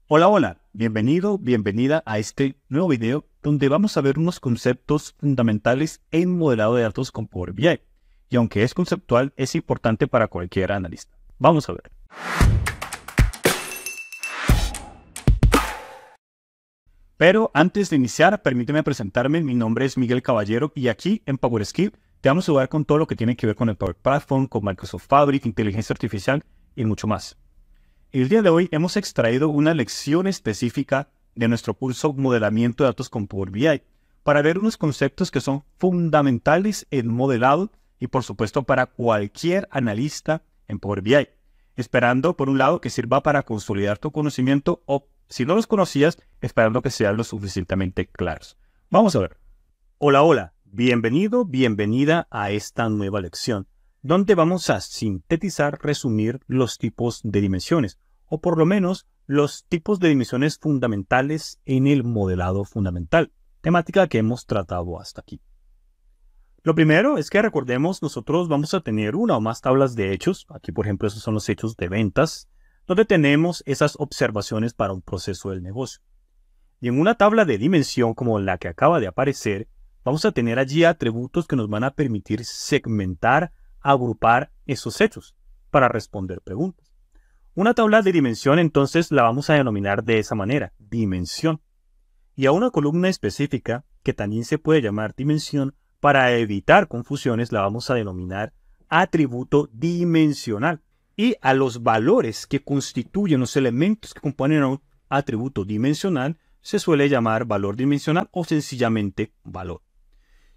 Hola, hola, bienvenido, bienvenida a este nuevo video donde vamos a ver unos conceptos fundamentales en modelado de datos con Power BI. Y aunque es conceptual, es importante para cualquier analista. Vamos a ver. Pero antes de iniciar, permíteme presentarme. Mi nombre es Miguel Caballero y aquí en PowerScript te vamos a ayudar con todo lo que tiene que ver con el Power Platform, con Microsoft Fabric, inteligencia artificial y mucho más. El día de hoy hemos extraído una lección específica de nuestro curso Modelamiento de Datos con Power BI para ver unos conceptos que son fundamentales en modelado y por supuesto para cualquier analista en Power BI. Esperando por un lado que sirva para consolidar tu conocimiento o si no los conocías, esperando que sean lo suficientemente claros. Vamos a ver. Hola, hola. Bienvenido, bienvenida a esta nueva lección, donde vamos a sintetizar, resumir los tipos de dimensiones, o por lo menos los tipos de dimensiones fundamentales en el modelado fundamental, temática que hemos tratado hasta aquí. Lo primero es que recordemos, nosotros vamos a tener una o más tablas de hechos. Aquí, por ejemplo, esos son los hechos de ventas, donde tenemos esas observaciones para un proceso del negocio. Y en una tabla de dimensión como la que acaba de aparecer, vamos a tener allí atributos que nos van a permitir segmentar, agrupar esos hechos para responder preguntas. Una tabla de dimensión entonces la vamos a denominar de esa manera, dimensión. Y a una columna específica, que también se puede llamar dimensión, para evitar confusiones la vamos a denominar atributo dimensional. Y a los valores que constituyen los elementos que componen un atributo dimensional se suele llamar valor dimensional o sencillamente valor.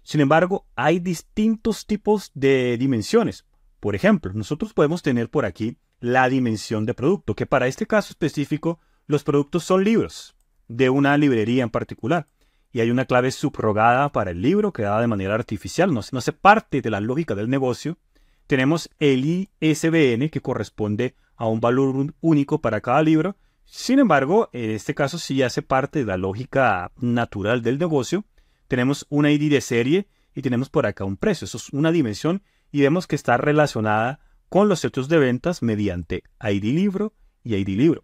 Sin embargo, hay distintos tipos de dimensiones. Por ejemplo, nosotros podemos tener por aquí la dimensión de producto, que para este caso específico, los productos son libros de una librería en particular. Y hay una clave subrogada para el libro creada de manera artificial, no hace parte de la lógica del negocio. Tenemos el ISBN que corresponde a un valor único para cada libro. Sin embargo, en este caso sí hace parte de la lógica natural del negocio. Tenemos una ID de serie y tenemos por acá un precio. Eso es una dimensión y vemos que está relacionada con los hechos de ventas mediante ID libro y ID libro.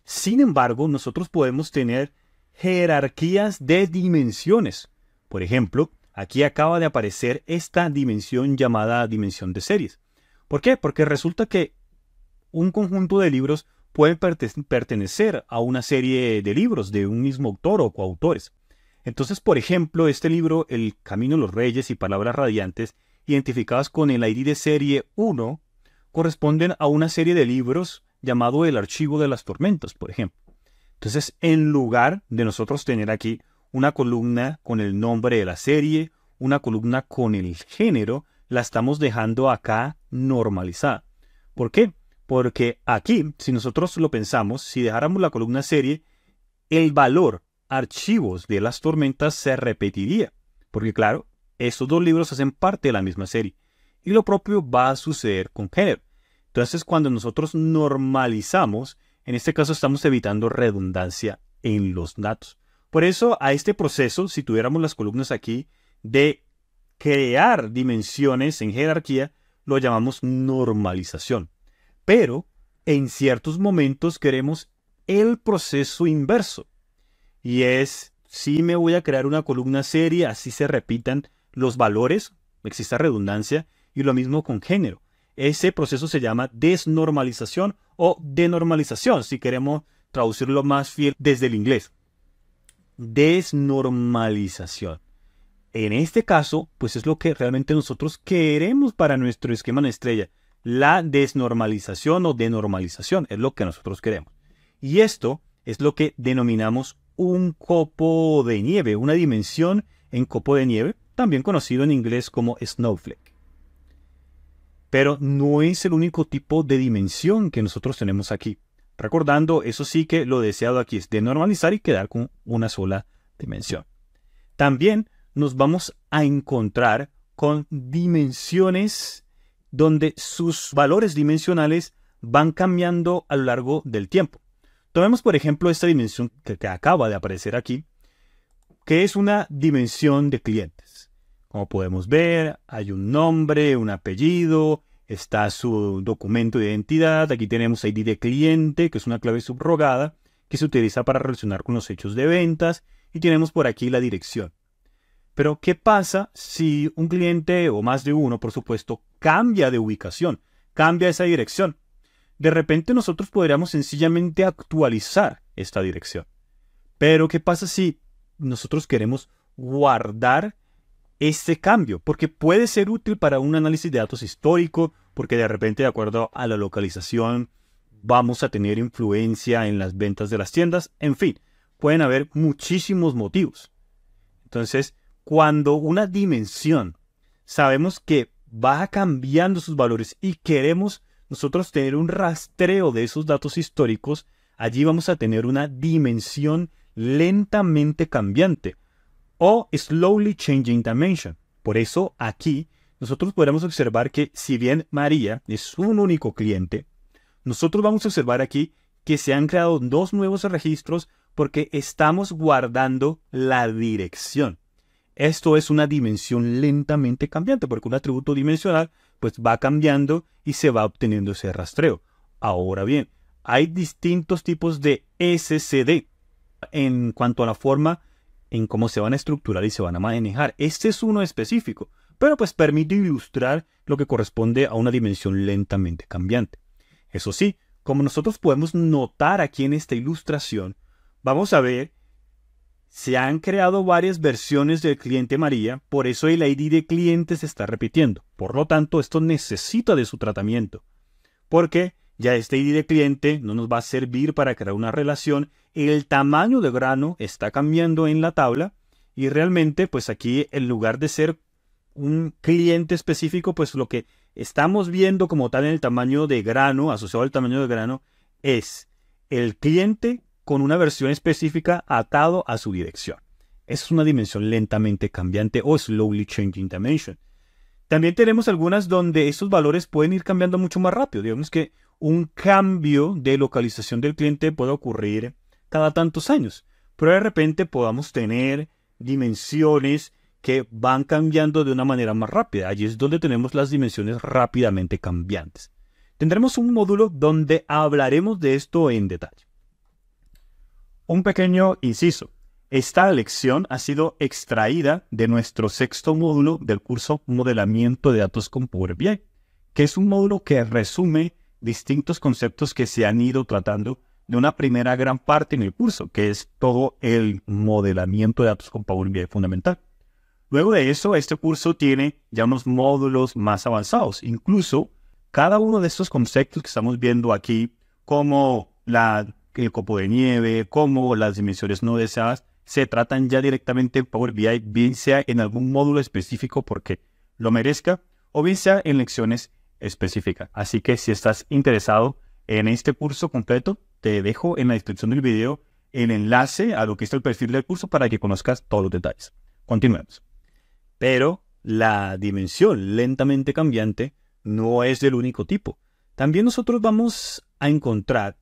Sin embargo, nosotros podemos tener jerarquías de dimensiones. Por ejemplo, aquí acaba de aparecer esta dimensión llamada dimensión de series. ¿Por qué? Porque resulta que un conjunto de libros puede pertenecer a una serie de libros de un mismo autor o coautores. Entonces, por ejemplo, este libro, El Camino de los Reyes y Palabras Radiantes, identificadas con el ID de serie 1, corresponden a una serie de libros llamado El Archivo de las Tormentas, por ejemplo. Entonces, en lugar de nosotros tener aquí una columna con el nombre de la serie, una columna con el género, la estamos dejando acá normalizada. ¿Por qué? Porque aquí, si nosotros lo pensamos, si dejáramos la columna serie, el valor archivos de las tormentas se repetiría. Porque claro, estos dos libros hacen parte de la misma serie. Y lo propio va a suceder con género. Entonces, cuando nosotros normalizamos, en este caso estamos evitando redundancia en los datos. Por eso, a este proceso, si tuviéramos las columnas aquí, de crear dimensiones en jerarquía, lo llamamos normalización. Pero, en ciertos momentos queremos el proceso inverso. Y es, si me voy a crear una columna serie, así se repitan los valores, exista redundancia, y lo mismo con género. Ese proceso se llama desnormalización o denormalización, si queremos traducirlo más fiel desde el inglés. Desnormalización. En este caso, pues es lo que realmente nosotros queremos para nuestro esquema en estrella. La desnormalización o denormalización es lo que nosotros queremos. Y esto es lo que denominamos un copo de nieve, una dimensión en copo de nieve, también conocido en inglés como snowflake. Pero no es el único tipo de dimensión que nosotros tenemos aquí. Recordando, eso sí que lo deseado aquí es denormalizar y quedar con una sola dimensión. También nos vamos a encontrar con dimensiones donde sus valores dimensionales van cambiando a lo largo del tiempo. Tomemos, por ejemplo, esta dimensión que acaba de aparecer aquí, que es una dimensión de clientes. Como podemos ver, hay un nombre, un apellido, está su documento de identidad, aquí tenemos ID de cliente, que es una clave subrogada, que se utiliza para relacionar con los hechos de ventas, y tenemos por aquí la dirección. Pero, ¿qué pasa si un cliente, o más de uno, por supuesto, cambia de ubicación, cambia esa dirección? De repente nosotros podríamos sencillamente actualizar esta dirección. Pero, ¿qué pasa si nosotros queremos guardar este cambio? Porque puede ser útil para un análisis de datos histórico, porque de repente, de acuerdo a la localización, vamos a tener influencia en las ventas de las tiendas. En fin, pueden haber muchísimos motivos. Entonces, cuando una dimensión sabemos que va cambiando sus valores y queremos nosotros tener un rastreo de esos datos históricos, allí vamos a tener una dimensión lentamente cambiante o slowly changing dimension. Por eso aquí nosotros podemos observar que si bien María es un único cliente, nosotros vamos a observar aquí que se han creado dos nuevos registros porque estamos guardando la dirección. Esto es una dimensión lentamente cambiante porque un atributo dimensional pues va cambiando y se va obteniendo ese rastreo. Ahora bien, hay distintos tipos de SCD en cuanto a la forma en cómo se van a estructurar y se van a manejar. Este es uno específico, pero pues permite ilustrar lo que corresponde a una dimensión lentamente cambiante. Eso sí, como nosotros podemos notar aquí en esta ilustración, vamos a ver, se han creado varias versiones del cliente María, por eso el ID de cliente se está repitiendo. Por lo tanto, esto necesita de su tratamiento, porque ya este ID de cliente no nos va a servir para crear una relación. El tamaño de grano está cambiando en la tabla y realmente, pues aquí, en lugar de ser un cliente específico, pues lo que estamos viendo como tal en el tamaño de grano, asociado al tamaño de grano, es el cliente con una versión específica atado a su dirección. Esa es una dimensión lentamente cambiante o slowly changing dimension. También tenemos algunas donde estos valores pueden ir cambiando mucho más rápido. Digamos que un cambio de localización del cliente puede ocurrir cada tantos años, pero de repente podamos tener dimensiones que van cambiando de una manera más rápida. Allí es donde tenemos las dimensiones rápidamente cambiantes. Tendremos un módulo donde hablaremos de esto en detalle. Un pequeño inciso. Esta lección ha sido extraída de nuestro sexto módulo del curso Modelamiento de Datos con Power BI, que es un módulo que resume distintos conceptos que se han ido tratando de una primera gran parte en el curso, que es todo el modelamiento de datos con Power BI fundamental. Luego de eso, este curso tiene ya unos módulos más avanzados. Incluso, cada uno de estos conceptos que estamos viendo aquí, como el copo de nieve, como las dimensiones no deseadas, se tratan ya directamente en Power BI, bien sea en algún módulo específico porque lo merezca, o bien sea en lecciones específicas. Así que si estás interesado en este curso completo, te dejo en la descripción del video el enlace a lo que es el perfil del curso para que conozcas todos los detalles. Continuemos. Pero la dimensión lentamente cambiante no es del único tipo. También nosotros vamos a encontrar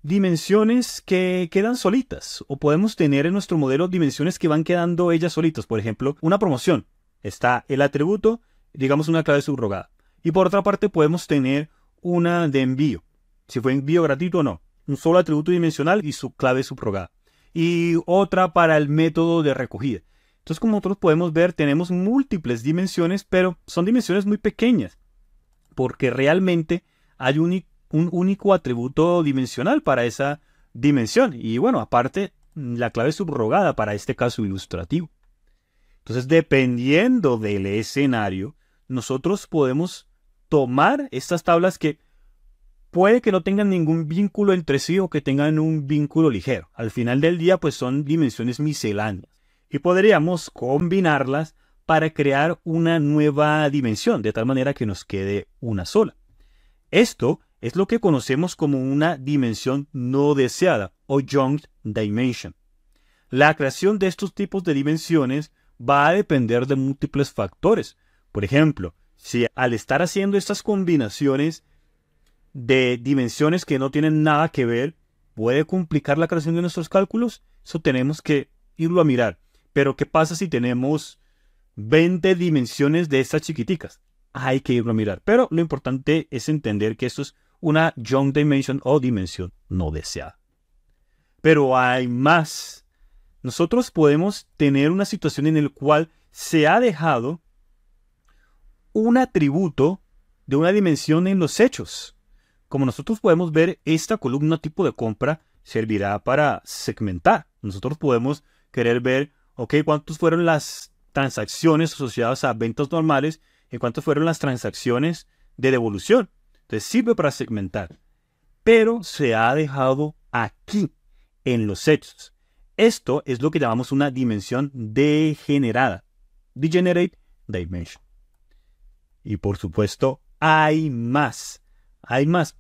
dimensiones que quedan solitas, o podemos tener en nuestro modelo dimensiones que van quedando ellas solitas. Por ejemplo, una promoción. Está el atributo, digamos una clave subrogada. Y por otra parte podemos tener una de envío. Si fue envío gratuito o no. Un solo atributo dimensional y su clave subrogada. Y otra para el método de recogida. Entonces, como nosotros podemos ver, tenemos múltiples dimensiones, pero son dimensiones muy pequeñas. Porque realmente hay un único atributo dimensional para esa dimensión. Y bueno, aparte, la clave subrogada para este caso ilustrativo. Entonces, dependiendo del escenario, nosotros podemos tomar estas tablas que puede que no tengan ningún vínculo entre sí o que tengan un vínculo ligero. Al final del día, pues son dimensiones misceláneas. Y podríamos combinarlas para crear una nueva dimensión, de tal manera que nos quede una sola. Esto es lo que conocemos como una dimensión no deseada o joint dimension. La creación de estos tipos de dimensiones va a depender de múltiples factores. Por ejemplo, si al estar haciendo estas combinaciones de dimensiones que no tienen nada que ver, puede complicar la creación de nuestros cálculos, eso tenemos que irlo a mirar. Pero ¿qué pasa si tenemos 20 dimensiones de estas chiquiticas? Hay que irlo a mirar. Pero lo importante es entender que esto es una joint dimension o dimensión no deseada. Pero hay más. Nosotros podemos tener una situación en la cual se ha dejado un atributo de una dimensión en los hechos. Como nosotros podemos ver, esta columna tipo de compra servirá para segmentar. Nosotros podemos querer ver, ok, cuántas fueron las transacciones asociadas a ventas normales y cuántas fueron las transacciones de devolución. Entonces sirve para segmentar. Pero se ha dejado aquí, en los hechos. Esto es lo que llamamos una dimensión degenerada. Degenerate dimension. Y por supuesto, hay más. Hay más.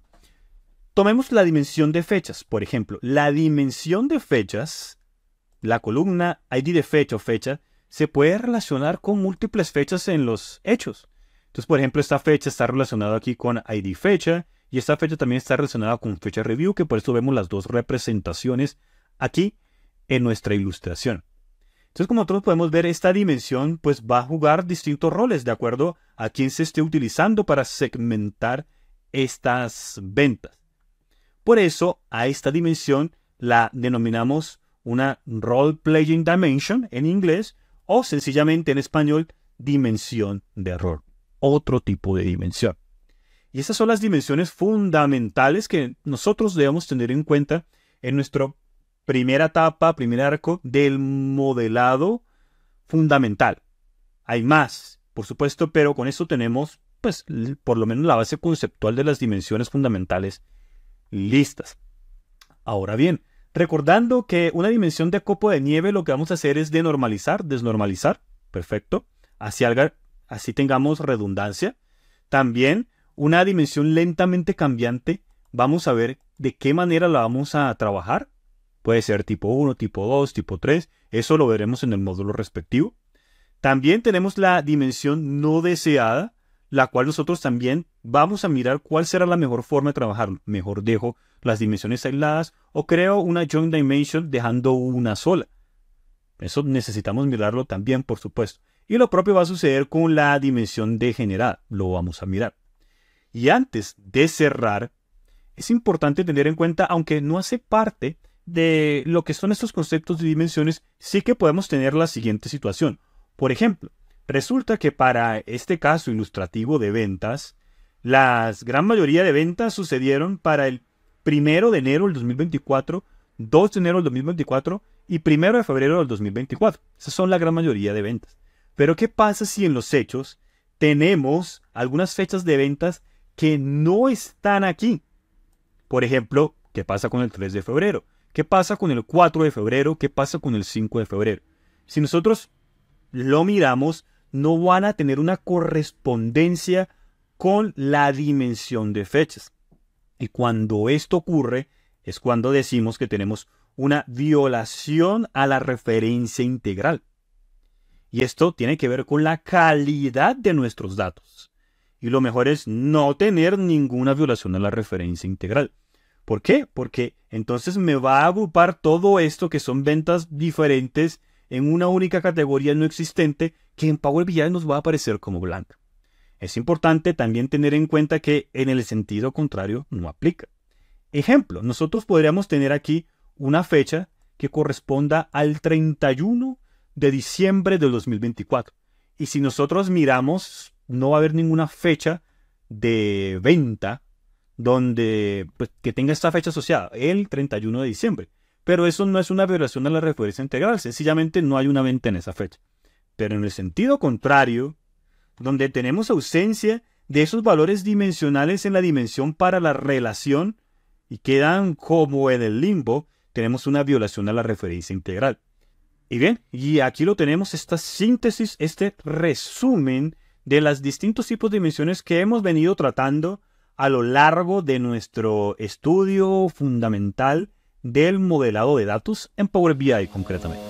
Tomemos la dimensión de fechas. Por ejemplo, la dimensión de fechas, la columna ID de fecha o fecha, se puede relacionar con múltiples fechas en los hechos. Entonces, por ejemplo, esta fecha está relacionada aquí con ID fecha y esta fecha también está relacionada con fecha review, que por eso vemos las dos representaciones aquí en nuestra ilustración. Entonces, como nosotros podemos ver, esta dimensión pues va a jugar distintos roles de acuerdo a quién se esté utilizando para segmentar estas ventas. Por eso, a esta dimensión la denominamos una role-playing dimension en inglés o sencillamente en español dimensión de error. Otro tipo de dimensión. Y esas son las dimensiones fundamentales que nosotros debemos tener en cuenta en nuestra primera etapa, primer arco del modelado fundamental. Hay más, por supuesto, pero con eso tenemos, pues, por lo menos la base conceptual de las dimensiones fundamentales listas. Ahora bien, recordando que una dimensión de copo de nieve lo que vamos a hacer es denormalizar, desnormalizar, perfecto, así tengamos redundancia. También una dimensión lentamente cambiante, vamos a ver de qué manera la vamos a trabajar. Puede ser tipo 1, tipo 2, tipo 3. Eso lo veremos en el módulo respectivo. También tenemos la dimensión no deseada, la cual nosotros también vamos a mirar cuál será la mejor forma de trabajar. Mejor dejo las dimensiones aisladas o creo una joint dimension dejando una sola. Eso necesitamos mirarlo también, por supuesto. Y lo propio va a suceder con la dimensión degenerada. Lo vamos a mirar. Y antes de cerrar, es importante tener en cuenta, aunque no hace parte de lo que son estos conceptos de dimensiones, sí que podemos tener la siguiente situación. Por ejemplo, resulta que para este caso ilustrativo de ventas, la gran mayoría de ventas sucedieron para el 1 de enero del 2024, 2 de enero del 2024 y 1 de febrero del 2024. Esas son la gran mayoría de ventas. Pero ¿qué pasa si en los hechos tenemos algunas fechas de ventas que no están aquí? Por ejemplo, ¿qué pasa con el 3 de febrero? ¿Qué pasa con el 4 de febrero? ¿Qué pasa con el 5 de febrero? Si nosotros lo miramos, no van a tener una correspondencia con la dimensión de fechas. Y cuando esto ocurre, es cuando decimos que tenemos una violación a la referencia integral. Y esto tiene que ver con la calidad de nuestros datos. Y lo mejor es no tener ninguna violación a la referencia integral. ¿Por qué? Porque entonces me va a agrupar todo esto que son ventas diferentes en una única categoría no existente que en Power BI nos va a aparecer como blanca. Es importante también tener en cuenta que en el sentido contrario no aplica. Ejemplo, nosotros podríamos tener aquí una fecha que corresponda al 31 de diciembre del 2024. Y si nosotros miramos, no va a haber ninguna fecha de venta donde pues, que tenga esta fecha asociada, el 31 de diciembre. Pero eso no es una violación a la referencia integral, sencillamente no hay una venta en esa fecha. Pero en el sentido contrario, donde tenemos ausencia de esos valores dimensionales en la dimensión para la relación y quedan como en el limbo, tenemos una violación a la referencia integral. Y bien, y aquí lo tenemos, esta síntesis, este resumen de los distintos tipos de dimensiones que hemos venido tratando a lo largo de nuestro estudio fundamental del modelado de datos en Power BI concretamente.